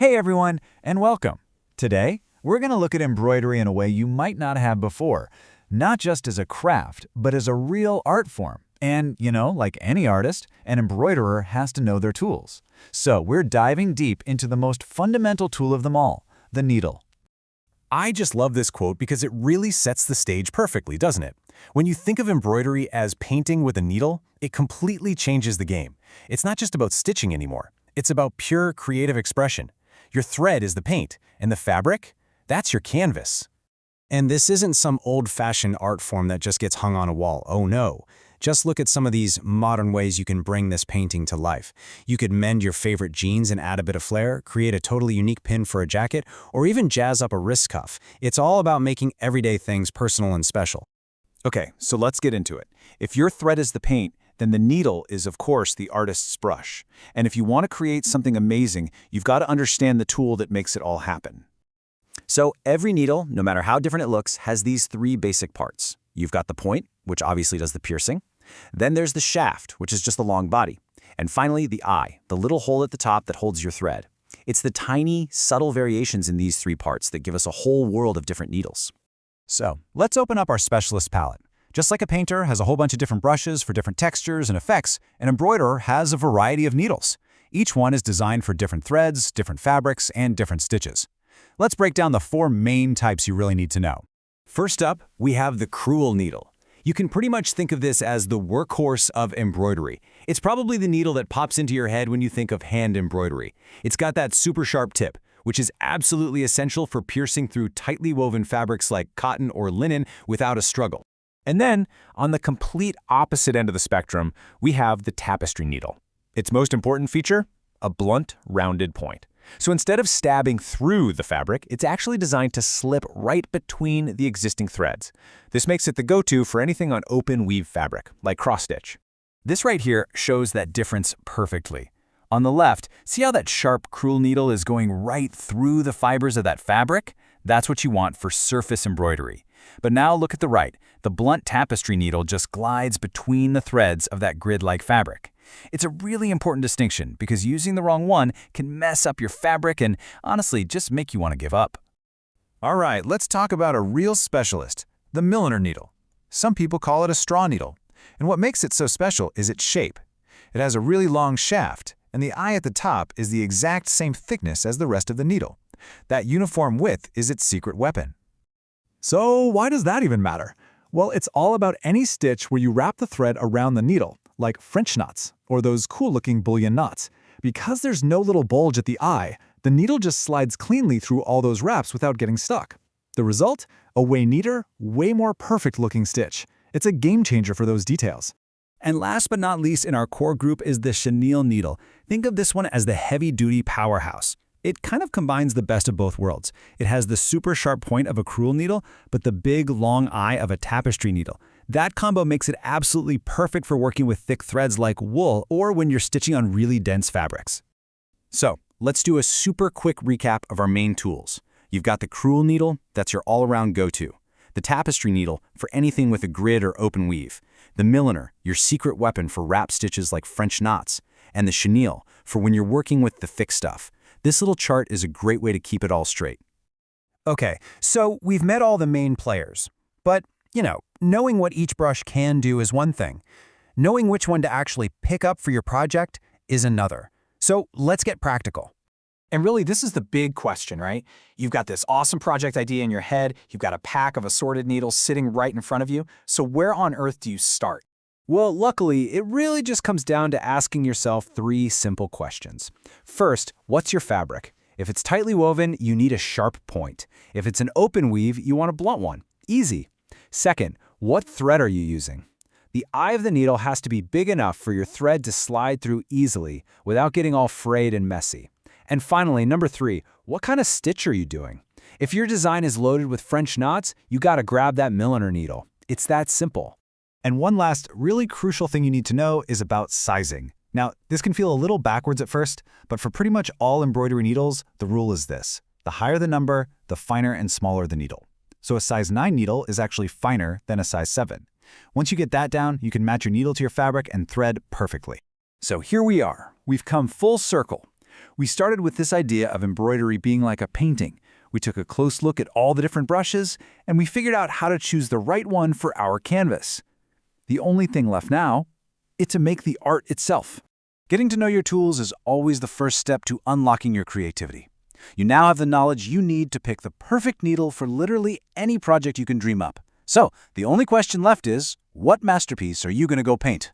Hey everyone, and welcome. Today, we're going to look at embroidery in a way you might not have before, not just as a craft, but as a real art form. And, like any artist, an embroiderer has to know their tools. So we're diving deep into the most fundamental tool of them all, the needle. I just love this quote because it really sets the stage perfectly, doesn't it? When you think of embroidery as painting with a needle, it completely changes the game. It's not just about stitching anymore. It's about pure creative expression. Your thread is the paint, and the fabric? That's your canvas. And this isn't some old-fashioned art form that just gets hung on a wall. Oh no. Just look at some of these modern ways you can bring this painting to life. You could mend your favorite jeans and add a bit of flair, create a totally unique pin for a jacket, or even jazz up a wrist cuff. It's all about making everyday things personal and special. Okay, so let's get into it. If your thread is the paint, then the needle is, of course, the artist's brush. And if you want to create something amazing, you've got to understand the tool that makes it all happen. So every needle, no matter how different it looks, has these three basic parts. You've got the point, which obviously does the piercing. Then there's the shaft, which is just the long body. And finally, the eye, the little hole at the top that holds your thread. It's the tiny, subtle variations in these three parts that give us a whole world of different needles. So let's open up our specialist palette. Just like a painter has a whole bunch of different brushes for different textures and effects, an embroiderer has a variety of needles. Each one is designed for different threads, different fabrics, and different stitches. Let's break down the four main types you really need to know. First up, we have the crewel needle. You can pretty much think of this as the workhorse of embroidery. It's probably the needle that pops into your head when you think of hand embroidery. It's got that super sharp tip, which is absolutely essential for piercing through tightly woven fabrics like cotton or linen without a struggle. And then, on the complete opposite end of the spectrum, we have the tapestry needle. Its most important feature? A blunt, rounded point. So instead of stabbing through the fabric, it's actually designed to slip right between the existing threads. This makes it the go-to for anything on open weave fabric, like cross-stitch. This right here shows that difference perfectly. On the left, see how that sharp crewel needle is going right through the fibers of that fabric? That's what you want for surface embroidery. But now look at the right. The blunt tapestry needle just glides between the threads of that grid-like fabric. It's a really important distinction because using the wrong one can mess up your fabric and, honestly, just make you want to give up. All right, let's talk about a real specialist, the milliner needle. Some people call it a straw needle. And what makes it so special is its shape. It has a really long shaft, and the eye at the top is the exact same thickness as the rest of the needle. That uniform width is its secret weapon. So why does that even matter? Well, it's all about any stitch where you wrap the thread around the needle, like French knots or those cool-looking bullion knots. Because there's no little bulge at the eye, the needle just slides cleanly through all those wraps without getting stuck. The result? A way neater, way more perfect-looking stitch. It's a game-changer for those details. And last but not least in our core group is the chenille needle. Think of this one as the heavy-duty powerhouse. It kind of combines the best of both worlds. It has the super sharp point of a crewel needle, but the big, long eye of a tapestry needle. That combo makes it absolutely perfect for working with thick threads like wool or when you're stitching on really dense fabrics. So, let's do a super quick recap of our main tools. You've got the crewel needle, that's your all-around go-to. The tapestry needle, for anything with a grid or open weave. The milliner, your secret weapon for wrap stitches like French knots. And the chenille, for when you're working with the thick stuff. This little chart is a great way to keep it all straight. Okay, so we've met all the main players. But, knowing what each brush can do is one thing. Knowing which one to actually pick up for your project is another. So let's get practical. And really, this is the big question, right? You've got this awesome project idea in your head, you've got a pack of assorted needles sitting right in front of you, so where on earth do you start? Well, luckily, it really just comes down to asking yourself three simple questions. First, what's your fabric? If it's tightly woven, you need a sharp point. If it's an open weave, you want a blunt one. Easy. Second, what thread are you using? The eye of the needle has to be big enough for your thread to slide through easily without getting all frayed and messy. And finally, number three, what kind of stitch are you doing? If your design is loaded with French knots, you gotta grab that milliner needle. It's that simple. And one last really crucial thing you need to know is about sizing. Now, this can feel a little backwards at first, but for pretty much all embroidery needles, the rule is this. The higher the number, the finer and smaller the needle. So a size 9 needle is actually finer than a size 7. Once you get that down, you can match your needle to your fabric and thread perfectly. So here we are. We've come full circle. We started with this idea of embroidery being like a painting. We took a close look at all the different brushes, and we figured out how to choose the right one for our canvas. The only thing left now is to make the art itself. Getting to know your tools is always the first step to unlocking your creativity. You now have the knowledge you need to pick the perfect needle for literally any project you can dream up. So, the only question left is, what masterpiece are you going to go paint?